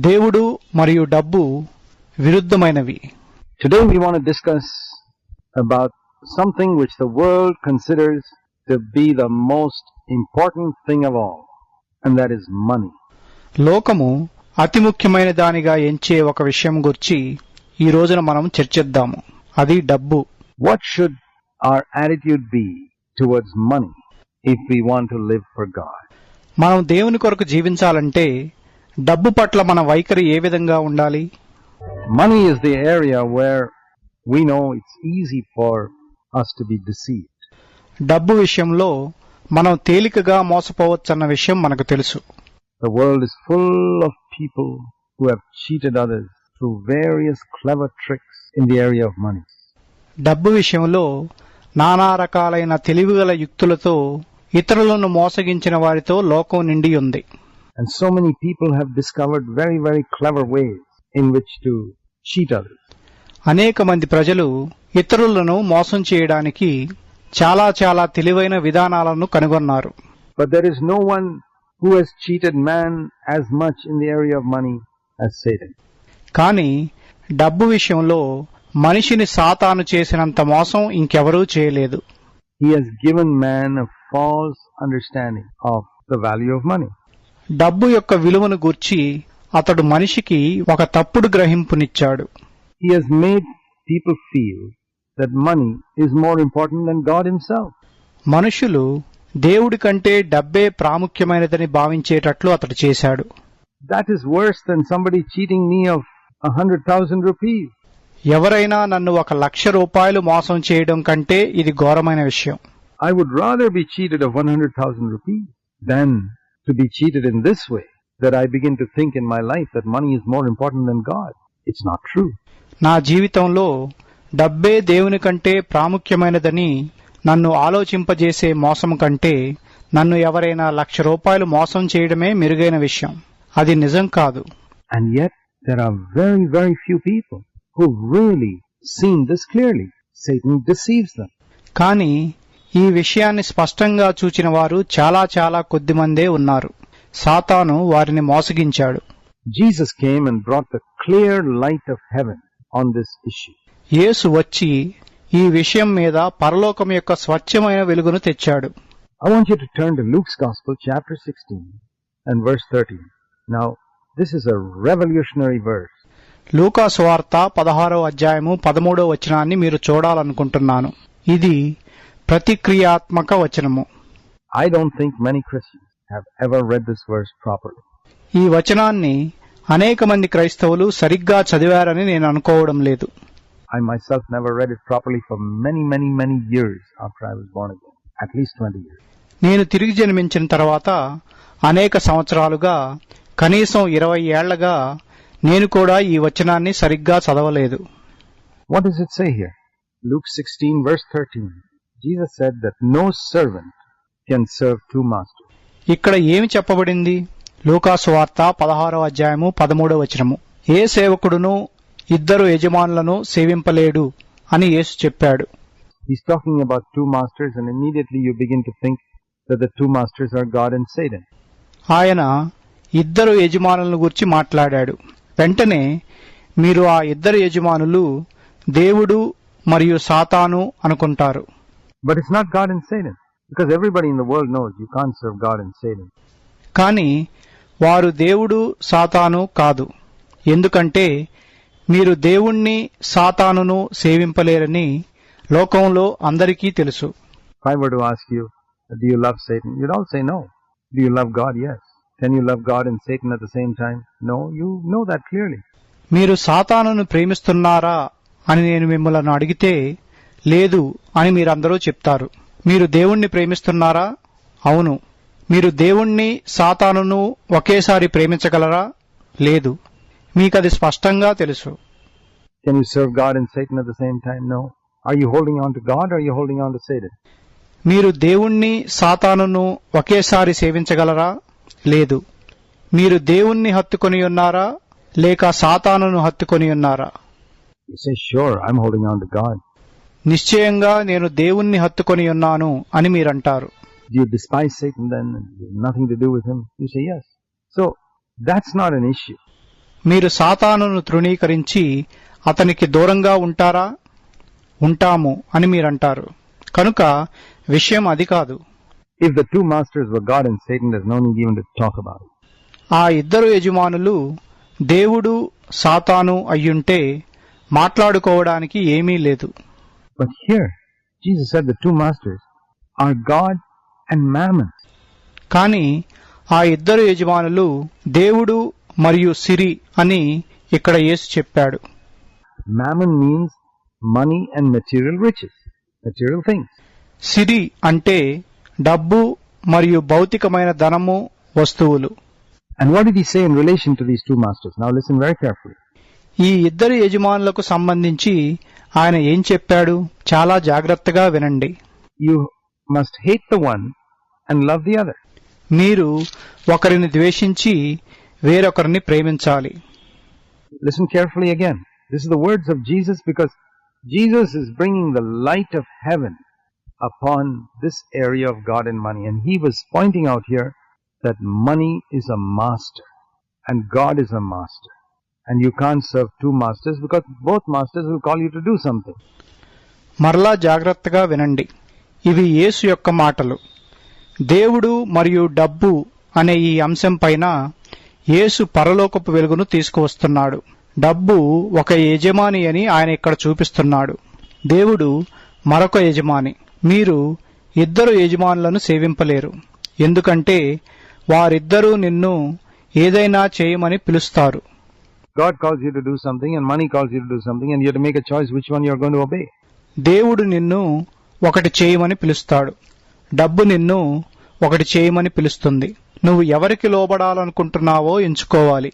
దేవుడు మరియు డబ్బు విరుద్ధమైనవి. Today we want to discuss about something which the world considers to be the most important thing of all, and that is money. లోకము అతి ముఖ్యమైన దానిగా ఎంచే ఒక విషయం గురించి ఈ రోజున మనం చర్చిద్దాము. అది డబ్బు. What should our attitude be towards money if we want to live for God? మనం దేవుని కొరకు జీవించాలంటే డబ్బు పట్ల మన వైఖరి ఏ విధంగా ఉండాలి? Money is the area where we know it's easy for us to be deceived. డబ్బు విషయంలో మనం తేలికగా మోసపోవచ్చన్న విషయం మనకు తెలుసు. The world is full of people who have cheated others through various clever tricks in the area of money. డబ్బు విషయంలో నానా రకాలైన తెలివిగల యుక్తులతో ఇతరులను మోసగించిన వారితో లోకం నిండి ఉంది. And so many people have discovered very, very clever ways in which to cheat others. అనేక మంది ప్రజలు ఇతరులను మోసం చేయడానికి చాలా తెలివైన విధానాలను కనుగొన్నారు. But there is no one who has cheated man as much in the area of money as Satan. కానీ డబ్బు విషయంలో మనిషిని సాతాను చేసినంత మోసం ఇంకెవరూ చేయలేదు. He has given man a false understanding of the value of money. డబ్బు యొక్క విలువను గూర్చి అతడు మనిషికి ఒక తప్పుడు గ్రహింపునిచ్చాడు. He has made people feel that money is more important than God himself. మనుషులు దేవుడి కంటే డబ్బే ప్రాముఖ్యమైనదని భావించేటట్లు అతడు చేశాడు. That is worse than somebody cheating me of 100,000 rupees. ఎవరైనా నన్ను 1,00,000 రూపాయలు మోసం చేయడం కంటే ఇది ఘోరమైన విషయం. I would rather be cheated of 100,000 rupees than to be cheated in this way, that I begin to think in my life that money is more important than God. It's not true. నా జీవితంలో డబ్బే దేవుని కంటే ప్రాముఖ్యమైనదని నన్ను ఆలోచింపజేసే మోసం కంటే నన్ను ఎవరైనా 1,00,000 రూపాయలు మోసం చేయడమే మెరుగైన విషయం. అది నిజం కాదు. And yet there are very, very few people who've really seen this clearly. Satan deceives them. కానీ ఈ విషయాన్ని స్పష్టంగా చూచిన వారు చాలా కొద్దిమందే ఉన్నారు. సాతాను వారిని మోసగించాడు. Jesus came and brought the clear light of heaven on this issue. యేసు వచ్చి ఈ విషయం మీద పరలోకం యొక్క స్వచ్ఛమైన వెలుగును తెచ్చాడు. I want you to turn to Luke's Gospel, chapter 16 and verse 13. Now, this is a revolutionary verse. లూకా సువార్త 16వ అధ్యాయము 13వ వచనాన్ని మీరు చూడాలనుకుంటున్నాను. ఇది ప్రతిక్రియాత్మక వచనము. I don't think many Christians have ever read this verse properly. ఈ వచనాన్ని అనేక మంది క్రైస్తవులు సరిగ్గా చదివారని నేను అనుకోవడం లేదు. I myself never read it properly for many years after I was born again. At least 20 years. నేను తిరిగి జన్మించిన తర్వాత అనేక సంవత్సరాలుగా కనీసం 20 ఏళ్లగా నేను కూడా ఈ వచనాన్ని సరిగ్గా చదవలేదు. What does it say here? Luke 16 verse 13. Jesus said that no servant can serve two masters. ఇక్కడ ఏమి చెప్పబడింది? లూకా సువార్త 16వ అధ్యాయము 13వ వచనము. ఏ సేవకుడును 2 యజమానులను సేవింపలేడు అని యేసు చెప్పాడు. He's talking about two masters, and immediately you begin to think that the two masters are God and Satan. ఆయన 2 యజమానులను గురించి మాట్లాడాడు. వెంటనే మీరు ఆ 2 యజమానులు దేవుడు మరియు సాతాను అనుకుంటారు. But it's not God and Satan, because everybody in the world knows you can't serve God and Satan. కానీ వారు దేవుడు సాతాను కాదు. ఎందుకంటే మీరు దేవుణ్ణి సాతానును సేవింపలేరని లోకంలో అందరికీ తెలుసు. If I were to ask you, do you love Satan? You'd all say no. Do you love God? Yes. Can you love God and Satan at the same time? No. You know that clearly. మీరు సాతానును ప్రేమిస్తున్నారా అని నేను మిమ్మల్ని అడిగితే లేదు అని మీరందరూ చెప్తారు. మీరు దేవుణ్ణి ప్రేమిస్తున్నారా? అవును. మీరు దేవుణ్ణి సాతానును ఒకేసారి ప్రేమించగలరా? లేదు. మీకది స్పష్టంగా తెలుసు. Can you serve God and Satan at the same time? No. Are you holding on to God or are you holding on to Satan? మీరు దేవుణ్ణి సాతానును ఒకేసారి సేవించగలరా? లేదు. మీరు దేవుణ్ణి హత్తుకొని ఉన్నారా లేక సాతానును హత్తుకొని ఉన్నారా? You say, sure, I'm holding on to God. నిశ్చయంగా నేను దేవుణ్ణి హత్తుకొని ఉన్నాను అని మీరంటారు. Do you despise Satan then? And you have nothing to do with him? You say yes. So, that's not an issue. మీరు సాతానును తృణీకరించి అతనికి దూరంగా ఉంటారా? ఉంటాము అని మీరంటారు. కనుక విషయం అది కాదు. If the two masters were God and Satan, there's no need even to talk about it. ఆ ఇద్దరు యజమానులు దేవుడు సాతాను అయ్యుంటే మాట్లాడుకోవడానికి ఏమీ లేదు. But here, Jesus said the two masters are God and Mammon. కానీ ఆ ఇద్దరు యజమానులు దేవుడు మరియు సిరి అని ఇక్కడ యేసు చెప్పాడు. Mammon means money and material riches, material things. సిరి అంటే డబ్బు మరియు భౌతికమైన ధనము, వస్తువులు. And what did he say in relation to these two masters? Now listen very carefully. ఈ ఇద్దరు యజమానులకు సంబంధించి ఆయన ఏం చెప్పాడు? చాలా జాగ్రత్తగా వినండి. You must hate the one and love the other. మీరు ఒకరిని ద్వేషించి వేరొకరిని ప్రేమించాలి. Listen carefully again. This is the words of Jesus, because Jesus is bringing the light of heaven upon this area of God and money. And he was pointing out here that money is a master and God is a master. And you can't serve two masters because both masters will call you to do something. మరలా జాగ్రత్తగా వినండి. ఇవి యేసు యొక్క మాటలు. దేవుడు మరియు డబ్బు అనే ఈ అంశం పైన యేసు పరలోకపు వెలుగును తీసుకువస్తున్నాడు. డబ్బు ఒక యజమాని అని ఆయన ఇక్కడ చూపిస్తున్నాడు. దేవుడు మరొక యజమాని. మీరు ఇద్దరు యజమానులను సేవింపలేరు. ఎందుకంటే వారిద్దరూ నిన్ను ఏదైనా చేయమని పిలుస్తారు. God calls you to do something and money calls you to do something, and you have to make a choice which one you are going to obey. దేవుడు నిన్ను ఒకటి చేయమని పిలుస్తాడు. డబ్బు నిన్ను ఒకటి చేయమని పిలుస్తుంది. నువ్వు ఎవరికి లోబడాలనుకుంటున్నావో ఎంచుకోవాలి.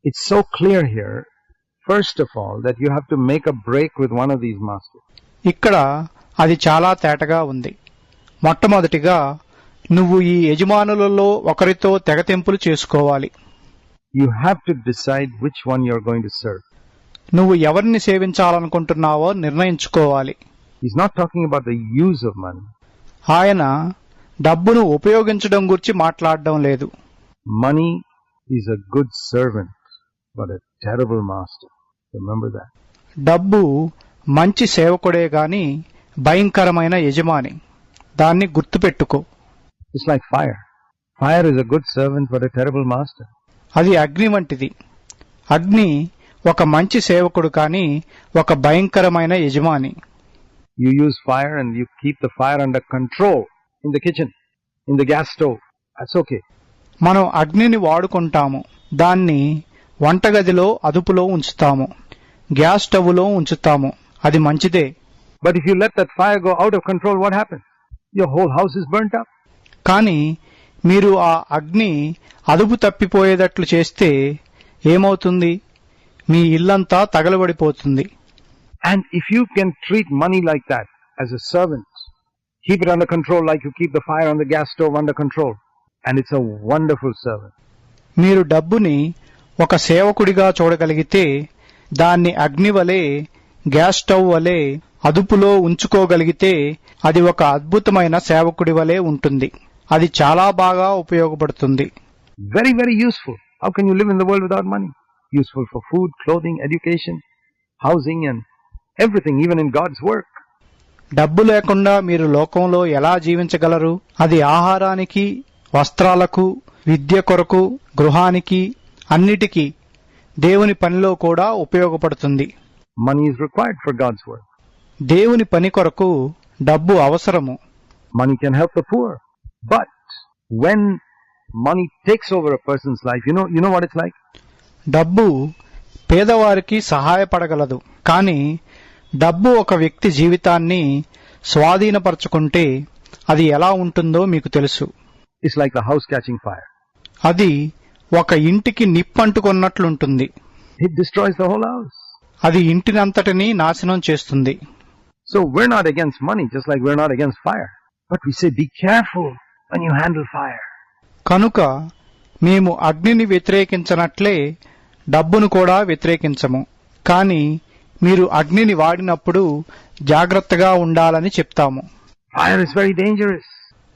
It's so clear here, first of all, that you have to make a break with one of these masters. ఇక్కడ అది చాలా తేటగా ఉంది. మొట్టమొదటిగా నువ్వు ఈ యజమానులలో ఒకరితో తెగతెంపులు చేసుకోవాలి. You have to decide which one you are going to serve. నువ్వు ఎవరిని సేవించాలనుకుంటున్నావో నిర్ణయించుకోవాలి. He's not talking about the use of money. ఆయన డబ్బును ఉపయోగించడం గురించి మాట్లాడడం లేదు. Money is a good servant, but a terrible master. Remember that. డబ్బు మంచి సేవకుడే గాని భయంకరమైన యజమాని. దాన్ని గుర్తుపెట్టుకో. It's like fire. Fire is a good servant, but a terrible master. అది అగ్ని వంటిది. అగ్ని ఒక మంచి సేవకుడు కాని ఒక భయంకరమైన యజమాని. You use fire and you keep the fire under control in the kitchen, in the gas stove. That's okay. మనం అగ్నిని వాడుకుంటాము. దాన్ని వంటగదిలో అదుపులో ఉంచుతాము, గ్యాస్ స్టవ్లో ఉంచుతాము. అది మంచిదే. But if you let that fire go out of control, what happens? Your whole house is burnt up. కానీ మీరు ఆ అగ్ని అదుపు తప్పిపోయేటట్లు చేస్తే ఏమవుతుంది? మీ ఇల్లంతా తగలబడిపోతుంది. And if you can treat money like that, as a servant, keep it under control like you keep the fire on the gas stove under control, and it's a wonderful servant. మీరు డబ్బుని ఒక సేవకుడిగా చూడగలిగితే, దాన్ని అగ్ని వలె, gas stove వలె అదుపులో ఉంచుకోగలిగితే, అది ఒక అద్భుతమైన సేవకుడి వలె ఉంటుంది. అది చాలా బాగా ఉపయోగపడుతుంది. Very, very useful. How can you live in the world without money? Useful for food, clothing, education, housing, and everything, even in God's work. డబ్బు లేకుండా మీరు లోకంలో ఎలా జీవించగలరు? అది ఆహారానికి, వస్త్రాలకు, విద్య కొరకు, గృహానికి, అన్నిటికీ, దేవుని పనిలో కూడా ఉపయోగపడుతుంది. Money is required for God's work. దేవుని పని కొరకు డబ్బు అవసరము. Money can help the poor. But when money takes over a person's life, you know what it's like? డబ్బు పేదవారికి సహాయపడగలదు. కానీ డబ్బు ఒక వ్యక్తి జీవితాన్ని స్వాధీనపరచుకుంటే అది ఎలా ఉంటుందో మీకు తెలుసు. It's like the house catching fire. అది ఒక ఇంటికి నిప్పంటుకున్నట్లుంటుంది. It destroys the whole house. అది ఇంటినంతటినీ నాశనం చేస్తుంది. So we're not against money, just like we're not against fire. But we say, be careful when you handle fire. కనుక మేము అగ్నిని వ్యతిరేకించనట్లే డబ్బును కూడా వ్యతిరేకించము. కానీ మీరు అగ్నిని వాడినప్పుడు జాగ్రత్తగా ఉండాలని చెప్తాము. Fire is very dangerous.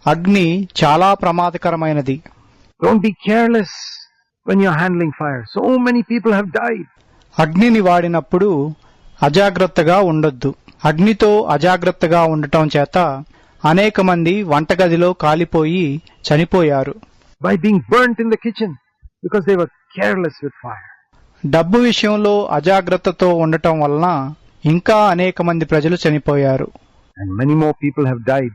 అగ్ని చాలా ప్రమాదకరమైనది. Don't be careless when you're handling fire. So many people have died. అగ్నిని వాడినప్పుడు అజాగ్రత్తగా ఉండొద్దు. అగ్నితో అజాగ్రత్తగా ఉండటం చేత అనేక మంది వంటగదిలో కాలిపోయి చనిపోయారు. By being burnt in the kitchen because they were careless with fire. డబ్బు విషయంలో అజాగ్రత్తతో ఉండటం వలన ఇంకా అనేక మంది ప్రజలు చనిపోయారు. And many more people have died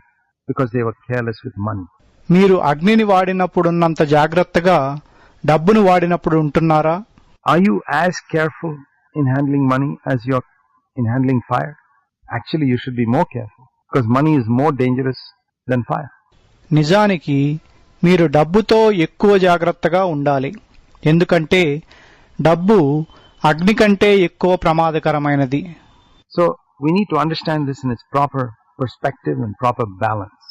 because they were careless with money. మీరు అగ్నిని వాడినప్పుడున్నంత జాగ్రత్తగా డబ్బును వాడినప్పుడు ఉంటున్నారా? Are you as careful in handling money as you're in handling fire? Actually, you should be more careful because money is more dangerous than fire. నిజానికి మీరు డబ్బుతో ఎక్కువ జాగ్రత్తగా ఉండాలి. ఎందుకంటే డబ్బు అగ్ని కంటే ఎక్కువ ప్రమాదకరమైనది. So, we need to understand this in its proper perspective and proper balance.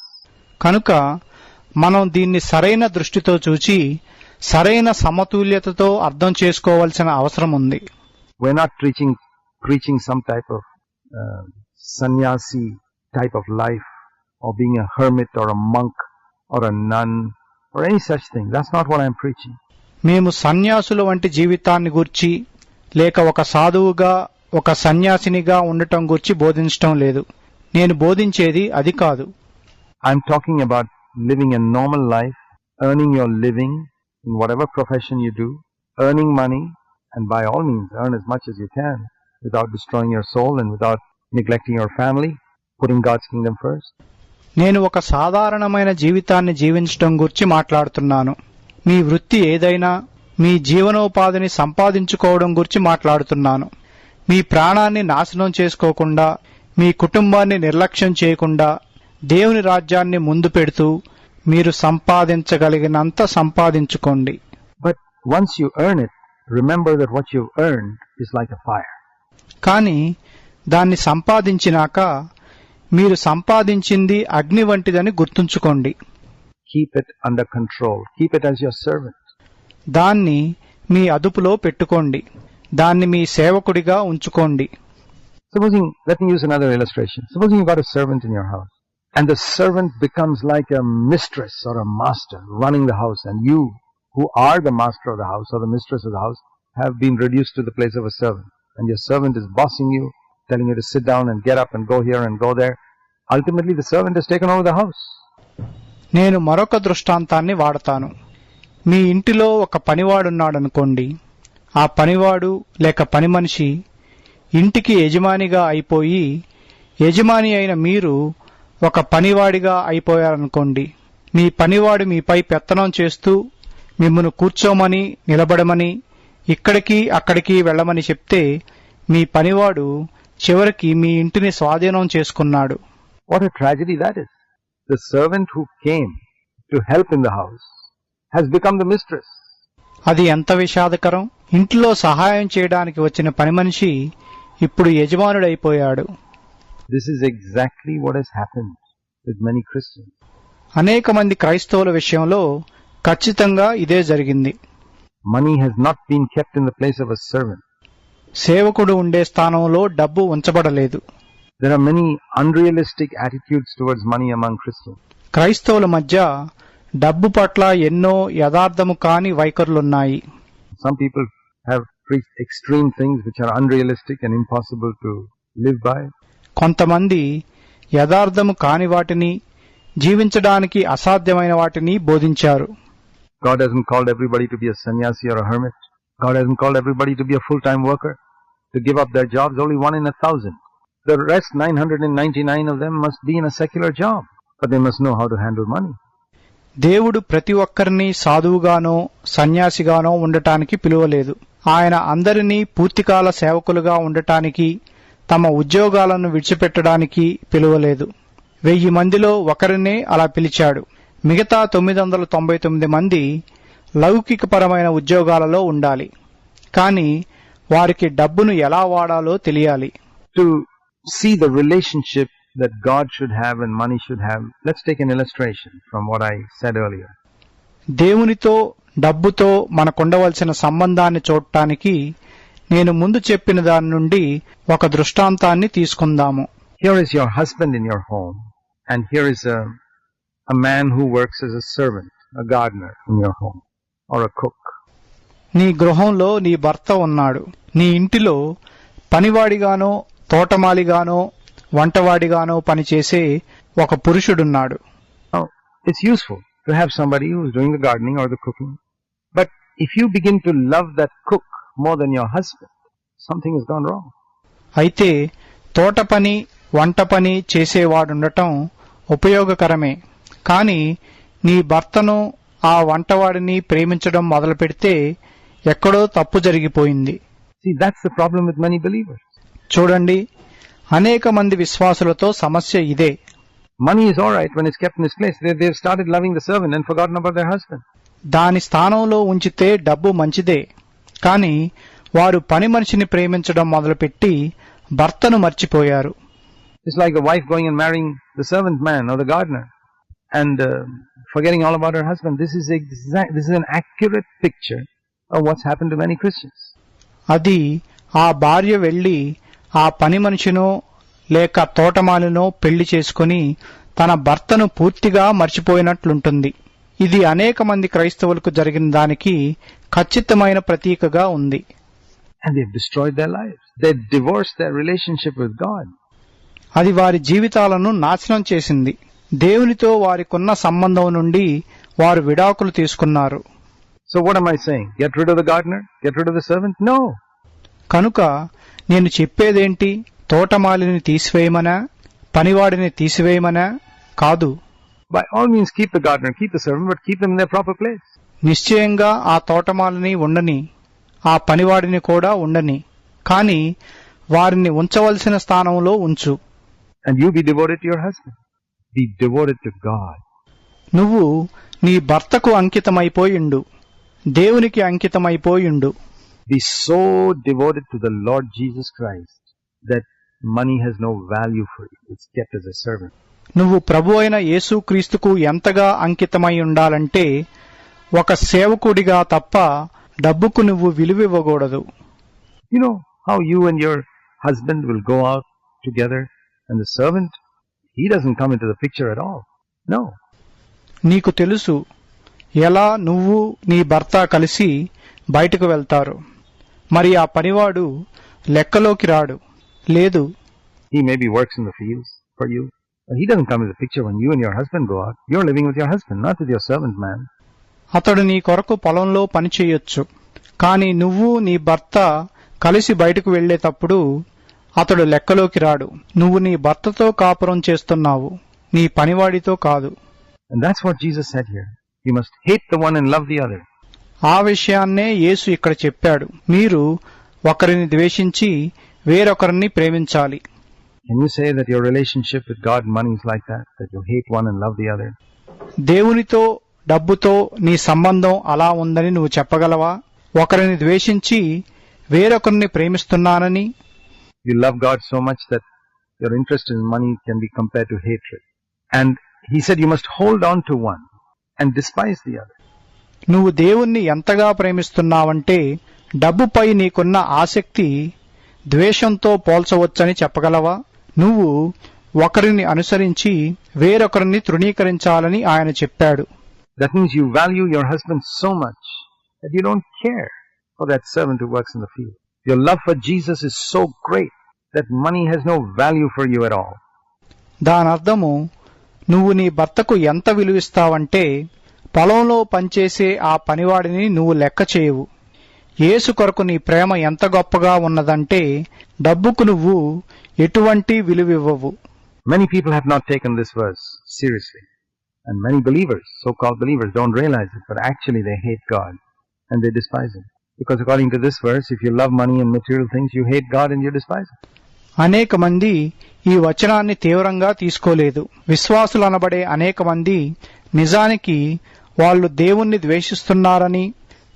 కనుక మనం దీన్ని సరైన దృష్టితో చూచి సరైన సమతుల్యతతో అర్థం చేసుకోవాల్సిన అవసరం ఉంది. We're not preaching some type of sannyasi type of life or being a hermit or a monk or a nun or any such thing. That's not what I'm preaching. మేము సన్యాసుల వంటి జీవితాన్ని గూర్చి లేక ఒక సాధువుగా ఒక సన్యాసినిగా ఉండటం గురించి బోధించటం లేదు. నేను బోధించేది అది కాదు. I'm talking about living a normal life, earning your living in whatever profession you do, earning money, and by all means earn as much as you can without destroying your soul and without neglecting your family, putting God's kingdom first. నేను ఒక సాధారణమైన జీవితాన్ని జీవించటం గురించి మాట్లాడుతున్నాను. మీ వృత్తి ఏదైనా మీ జీవనోపాధిని సంపాదించుకోవడం గురించి మాట్లాడుతున్నాను. మీ ప్రాణాన్ని నాశనం చేసుకోకుండా మీ కుటుంబాన్ని నిర్లక్ష్యం చేయకుండా దేవుని రాజ్యాన్ని ముందు పెడుతూ మీరు సంపాదించగలిగినంత సంపాదించుకోండి. But once you earn it, remember that what you've earned is like a fire. కానీ దాన్ని సంపాదించినాక మీరు సంపాదించింది అగ్ని వంటిదని గుర్తుంచుకోండి. Keep it under control. Keep it as your servant. దాన్ని మీ అదుపులో పెట్టుకోండి. దాన్ని మీ సేవకుడిగా ఉంచుకోండి. Let me use another illustration. Supposing you've got a servant in your house, and the servant becomes like a mistress or a master running the house, and you, who are the master of the house or the mistress of the house, have been reduced to the place of a servant, and your servant is bossing you, telling you to sit down and get up and go here and go there. Ultimately, the servant has taken over the house. నేను మరొక దృష్టాంతాన్ని వాడతాను. మీ ఇంటిలో ఒక పనివాడున్నాడనుకోండి. ఆ పనివాడు లేక పని మనిషి ఇంటికి యజమానిగా అయిపోయి యజమాని అయిన మీరు ఒక పనివాడిగా అయిపోయారనుకోండి. మీ పనివాడు మీపై పెత్తనం చేస్తూ మిమ్మల్ని కూర్చోమని నిలబడమని ఇక్కడికి అక్కడికి వెళ్ళమని చెప్తే మీ పనివాడు చివరికి మీ ఇంటిని స్వాధీనం చేసుకున్నాడు. What a tragedy that is. The servant who came to help in the house has become the mistress. అది ఎంత విషాదకరం. ఇంట్లో సహాయం చేయడానికి వచ్చిన పని మనిషి ఇప్పుడు యజమానుడైపోయాడు. This is exactly what has happened with many Christians. అనేక మంది క్రైస్తవుల విషయంలో ఖచ్చితంగా ఇదే జరిగింది. Money has not been kept in the place of a servant. సేవకుడు ఉండే స్థానంలో డబ్బు ఉంచబడలేదు. There are many unrealistic attitudes towards money among Christians. క్రైస్తవుల మధ్య డబ్బు పట్ల ఎన్నో యథార్థము కాని వైఖరులున్నాయి. Some people have preached extreme things which are unrealistic and impossible to live by. కొంతమంది యథార్థము కాని వాటిని జీవించడానికి అసాధ్యమైన వాటిని బోధించారు. God hasn't called everybody to be a sannyasi or a hermit. God hasn't called everybody to be a full-time worker, to give up their jobs. Only 1 in 1,000. The rest 999 of them must be in a secular job, but they must know how to handle money. దేవుడు ప్రతి ఒక్కరిని సాధువుగానో సన్యాసిగానో ఉండటానికి పిలువలేదు. ఆయన అందరినీ పూర్తికాల సేవకులుగా ఉండటానికి తమ ఉద్యోగాలను విడిచిపెట్టడానికి పిలువలేదు. 1000 మందిలో ఒకరినే అలా పిలిచాడు. మిగతా 999 మంది లౌకికపరమైన ఉద్యోగాలలో ఉండాలి. కానీ వారికి డబ్బును ఎలా వాడాలో తెలియాలి. To see the relationship that God should have and money should have, let's take an illustration from what I said earlier. దేవునితో డబ్బుతో మనకుండవలసిన సంబంధాన్ని చూడటానికి నేను ముందు చెప్పిన దాని నుండి ఒక దృష్టాంతాన్ని తీసుకుందాము. Here is your husband in your home, and here is a man who works as a servant, a gardener in your home, or a cook. నీ గృహంలో నీ భర్త ఉన్నాడు. నీ ఇంటిలో పనివాడిగానో తోటమాలిగానో వంటవాడిగానో పనిచేసే ఒక పురుషుడున్నాడు. Now, it's useful to have somebody who is doing the gardening or the cooking. But if you begin to love that cook more than your husband, something has gone wrong. అయితే తోట పని వంట పని చేసేవాడుండటం ఉపయోగకరమే. కానీ నీ భర్తను ఆ వంటవాడిని ప్రేమించడం మొదలుపెడితే ఎక్కడో తప్పు జరిగిపోయింది. See, that's the problem with many believers. చూడండి, అనేక మంది విశ్వాసులతో సమస్య ఇదే. Money is all right when it's kept in its place. They've started loving the servant and forgotten about their husband. దాని స్థానంలో ఉంచితే డబ్బు మంచిదే. కానీ వారు పని మనిషిని ప్రేమించడం మొదలుపెట్టి భర్తను మర్చిపోయారు. It's like the wife going and marrying the servant man or the gardener and forgetting all about her husband. This is an accurate picture of what's happened to many Christians. అది ఆ భార్య వెళ్లి ఆ పని మనిషినో లేక తోటమాలినో పెళ్లి చేసుకుని తన భర్తను పూర్తిగా మర్చిపోయినట్లుంటుంది. ఇది అనేక మంది క్రైస్తవులకు జరిగిన దానికి ఖచ్చితమైన ప్రతీకగా ఉంది. And they've destroyed their lives. They've divorced their relationship with God. అది వారి జీవితాలను నాశనం చేసింది. దేవునితో వారికున్న సంబంధం నుండి వారు విడాకులు తీసుకున్నారు. So what am I saying? Get rid of the gardener? Get rid of the servant? No. కనుక నేను చెప్పేదేంటి? తోటమాలిని తీసివేయమనా, పనివాడిని తీసివేయమనా? కాదు. By all means keep the gardener, keep the servant, but keep them in their proper place. నిశ్చయంగా ఆ తోటమాలిని ఉండని, ఆ పనివాడిని కూడా ఉండని, కానీ వారిని ఉంచవలసిన స్థానంలో ఉంచు. And you be devoted to your husband. Be devoted to God. నువ్వు నీ భర్తకు అంకితమైపోయిండు, దేవునికి అంకితమైపోయిండు. Be so devoted to the Lord Jesus Christ that money has no value for you. It's kept as a servant. నువ్వు ప్రభు అయిన యేసుక్రీస్తుకు ఎంతగా అంకితమై ఉండాలంటే ఒక సేవకుడిగా తప్ప డబ్బుకు నువ్వు విలువివ్వకూడదు. You know how you and your husband will go out together and the servant, he doesn't come into the picture at all. No. నీకు తెలుసు ఎలా నువ్వు నీ భర్త కలిసి బయటకు వెళ్తారు. మరి ఆ పనివాడు లెక్కలోకి రాడు. లేదు. He maybe works in the fields for you. But he doesn't come into the picture when you and your husband go out. You're living with your husband, not with your servant man. అతడు నీ కొరకు పొలంలో పని చేయొచ్చు. కానీ నువ్వు నీ భర్త కలిసి బయటకు వెళ్లేటప్పుడు అతడు లెక్కలోకి రాడు. నువ్వు నీ భర్తతో కాపురం చేస్తున్నావు, నీ పనివాడితో కాదు. And that's what Jesus said here. You must hate the one and love the other. ఆ విషయాన్నే యేసు ఇక్కడ చెప్పాడు. మీరు ఒకరిని ద్వేషించి వేరొకరిని ప్రేమించాలి. Can you say that your relationship with God and money is like that? That you hate one and love the other? దేవునితో డబ్బుతో నీ సంబంధం అలా ఉందని నువ్వు చెప్పగలవా? ఒకరిని ద్వేషించి వేరొకరిని ప్రేమిస్తున్నానని. You love God so much that your interest in money can be compared to hatred. And he said you must hold on to one and despise the other. నువ్వు దేవుణ్ణి ఎంతగా ప్రేమిస్తున్నావంటే డబ్బుపై నీకున్న ఆసక్తి ద్వేషంతో పోల్చవచ్చని చెప్పగలవా? నువ్వు ఒకరిని అనుసరించి వేరొకరిని తృణీకరించాలని ఆయన చెప్పాడు. That means you value your husband so much that you don't care for that servant who works in the field. Your love for Jesus is so great that money has no value for you at all. దానర్థము నువ్వు నీ భర్తకు ఎంత విలువిస్తావంటే పొలంలో పనిచేసే ఆ పనివాడిని నువ్వు లెక్క చేయవు. యేసు కొరకు నీ ప్రేమ ఎంత గొప్పగా ఉన్నదంటే డబ్బుకు నువ్వు ఎటువంటి విలువివ్వవు. Many people have not taken this verse seriously. And many believers, so-called believers, don't realize it, but actually they hate God and they despise Him. Because according to this verse, if you love money and material things, you hate God and you despise Him. అనేక మంది ఈ వచనాన్ని తీవ్రంగా తీసుకోలేదు. విశ్వాసులనబడే అనేక మంది నిజానికి వాళ్ళు దేవుణ్ణి ద్వేషిస్తున్నారని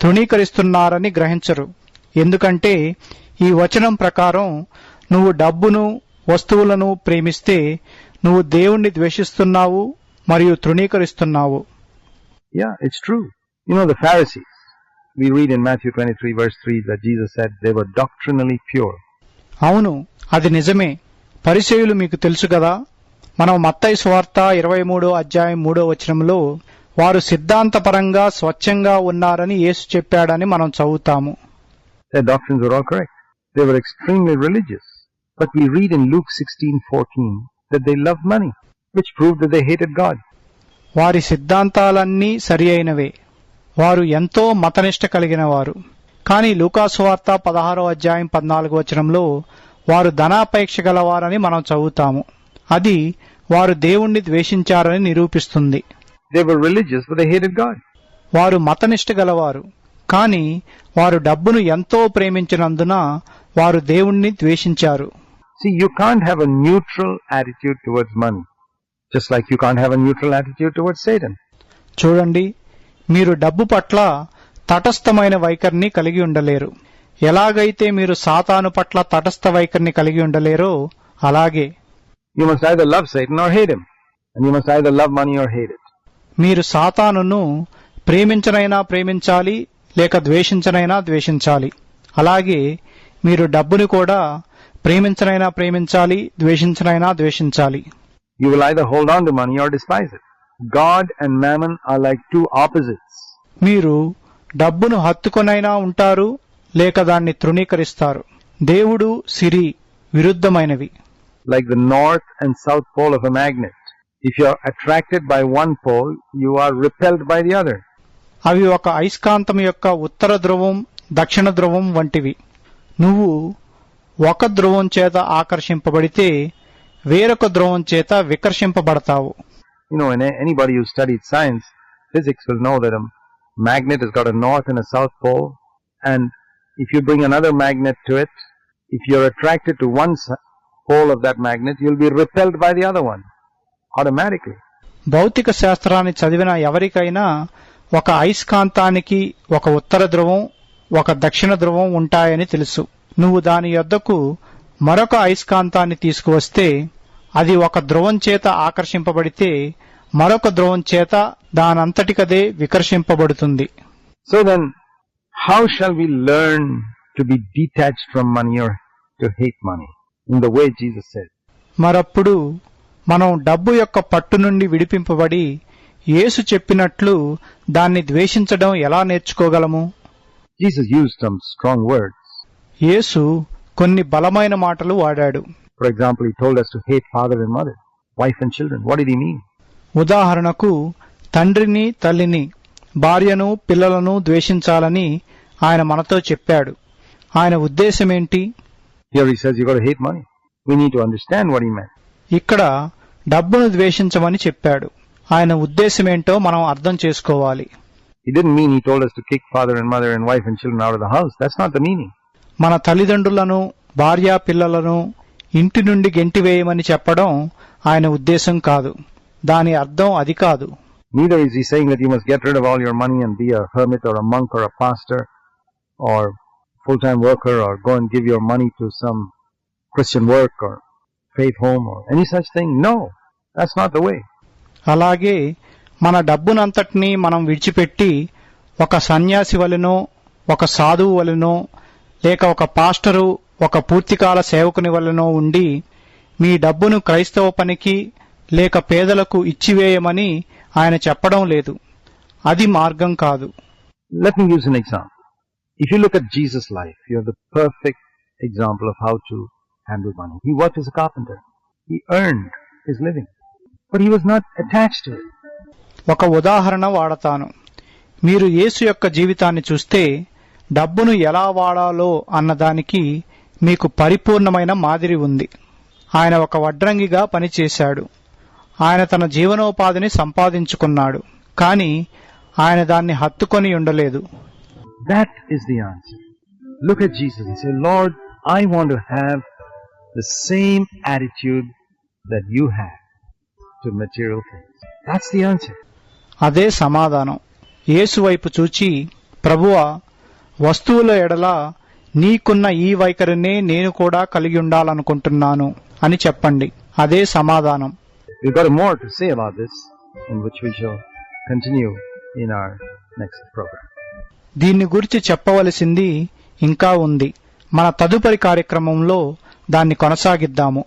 తృణీకరిస్తున్నారని గ్రహించరు. ఎందుకంటే ఈ వచనం ప్రకారం నువ్వు డబ్బును వస్తువులను ప్రేమిస్తే నువ్వు దేవుణ్ణి ద్వేషిస్తున్నావు మరియు తృణీకరిస్తున్నావు. Yeah, it's true. You know, the Pharisees, we read in Matthew 23 verse 3 that Jesus said they were doctrinally pure. అవును, అది నిజమే. పరిసయ్యులు మీకు తెలుసు కదా. మనం మత్తయి సువార్త 23వ అధ్యాయం 3వ వచనంలో వారు సిద్ధాంతపరంగా స్వచ్ఛంగా ఉన్నారని యేసు చెప్పాడని మనం చదువుతాము. Their doctrines were all correct. They were extremely religious. But we read in Luke 16:14 that they loved money, which proved that they hated God. వారి సిద్ధాంతాలన్నీ సరి అయినవే. వారు ఎంతో మతనిష్ట కలిగిన వారు. కానీ లూకాసు వార్త 16వ అధ్యాయం 14వ వచనంలో వారు ధనాపేక్ష గలవారని మనం చదువుతాము. అది వారు దేవుణ్ణి ద్వేషించారని నిరూపిస్తుంది. They were religious, but they hated God. వారు మతనిష్ట గలవారు, కానీ వారు డబ్బును ఎంతో ప్రేమించినందున వారు దేవుణ్ణి ద్వేషించారు. See, you can't have a neutral attitude towards money, just like you can't have a neutral attitude towards Satan. చూడండి, మీరు డబ్బు పట్ల తటస్థమైన వైఖరిని కలిగి ఉండలేరు. ఎలాగైతే మీరు సాతాను పట్ల తటస్థ వైఖరిని కలిగి ఉండలేరో అలాగే You must either love Satan or hate him, and you must either love money or hate it. మీరు సాతానును ప్రేమించనైనా ప్రేమించాలి, లేక ద్వేషించనైనా ద్వేషించాలి. అలాగే మీరు డబ్బుని కూడా ప్రేమించనైనా ప్రేమించాలి, ద్వేషించనైనా ద్వేషించాలి. You will either hold on to money or despise it. God and mammon are like two opposites. మీరు డబ్బును హత్తుకొనైనా ఉంటారు, లేక దాన్ని తృణీకరిస్తారు. దేవుడు సిరి విరుద్ధమైనవి. Like the north and south pole of a magnet. If you are attracted by one pole, you are repelled by the other. అవి ఒక అయస్కాంతం యొక్క ఉత్తర ధ్రువం, దక్షిణ ధ్రువం వంటివి. నువ్వు ఒక ధ్రువం చేత ఆకర్షింపబడితే వేరొక ధ్రువం చేత వికర్షింపబడతావు. Anybody who studied science, physics will know that a magnet has got a north and a south pole, and if you bring another magnet to it, if you're attracted to one pole of that magnet, you'll be repelled by the other one automatically. భౌతిక శాస్త్రాన్ని చదివిన ఎవరికైనా ఒక అయస్కాంతానికి ఒక ఉత్తర ధ్రువం, ఒక దక్షిణ ధ్రువం ఉంటాయని తెలుసు. నువ్వు దాని యొద్దకు మరొక అయస్కాంతాన్ని తీసుకువస్తే అది ఒక ధ్రువం చేత ఆకర్షింపబడితే మరొక ధ్రువం చేత దానంతటికదే వికర్షింపబడుతుంది. So then, how shall we learn to be detached from money or to hate money in the way Jesus said? మరప్పుడు మనం డబ్బు యొక్క పట్టు నుండి విడిపింపబడి యేసు చెప్పినట్లు దాన్ని ద్వేషించడం ఎలా నేర్చుకోగలము? Jesus used some strong words. యేసు కొన్ని బలమైన మాటలు వాడాడు. For example, he told us to hate father and mother, wife and children. What did he mean? ఉదాహరణకు తండ్రిని, తల్లిని, భార్యను, పిల్లలను ద్వేషించాలని ఆయన మనతో చెప్పాడు. ఆయన ఉద్దేశమేంటి? Here he says you got to hate money. We need to understand what he meant. ఇక్కడ డబ్బును ద్వేషించమని చెప్పాడు. ఆయన ఉద్దేశమేంటో మనం అర్థం చేసుకోవాలి. He didn't mean he told us to kick father and mother and wife and children out of the house. That's not the meaning. మన తల్లిదండ్రులను, భార్య, పిల్లలను ఇంటి నుండి గెంటివేయమని చెప్పడం ఆయన ఉద్దేశం కాదు. దాని అర్థం అది కాదు. Neither is he saying that you must get rid of all your money and be a hermit or a monk or a pastor or full-time worker or go and give your money to some Christian work or faith home or any such thing. No, that's not the way. అలాగే మన డబ్బునంతటినీ మనం విడిచిపెట్టి ఒక సన్యాసి వలెనో, ఒక సాధువు వలెనో, లేక ఒక పాస్టరు, ఒక పూర్తికాల సేవకుని వలెనో ఉండి మీ డబ్బును క్రైస్తవ పనికి లేక పేదలకు ఇచ్చివేయమని ఆయన చెప్పడం లేదు. అది మార్గం కాదు. Let me use an example. If you look at Jesus' life, you have the perfect example of how to handle money. He worked as a carpenter. He earned his living, but he was not attached to it. ఒక ఉదాహరణ వాడతాను. మీరు యేసు యొక్క జీవితాన్ని చూస్తే డబ్బును ఎలా వాడాలో అన్నదానికి మీకు పరిపూర్ణమైన మాదిరి ఉంది. ఆయన ఒక వడ్రంగిగా పనిచేశాడు. ఆయన తన జీవనోపాధిని సంపాదించుకున్నాడు, కానీ ఆయన దాన్ని హత్తుకొని ఉండలేదు. That is the answer. Look at Jesus. He said, Lord, I want to have the same attitude that you have to material things. That's the answer. అదే సమాధానం. యేసు వైపు చూచి, ప్రభువా, వస్తువుల ఎడల నీకున్న ఈ వైఖరినే నేను కూడా కలిగి ఉండాలనుకుంటున్నాను అని చెప్పండి. అదే సమాధానం. We've got more to say about this, in which we shall continue in our next program. దీన్ని గురించి చెప్పవలసింది ఇంకా ఉంది. మన తదుపరి కార్యక్రమంలో దాన్ని కొనసాగిద్దాము.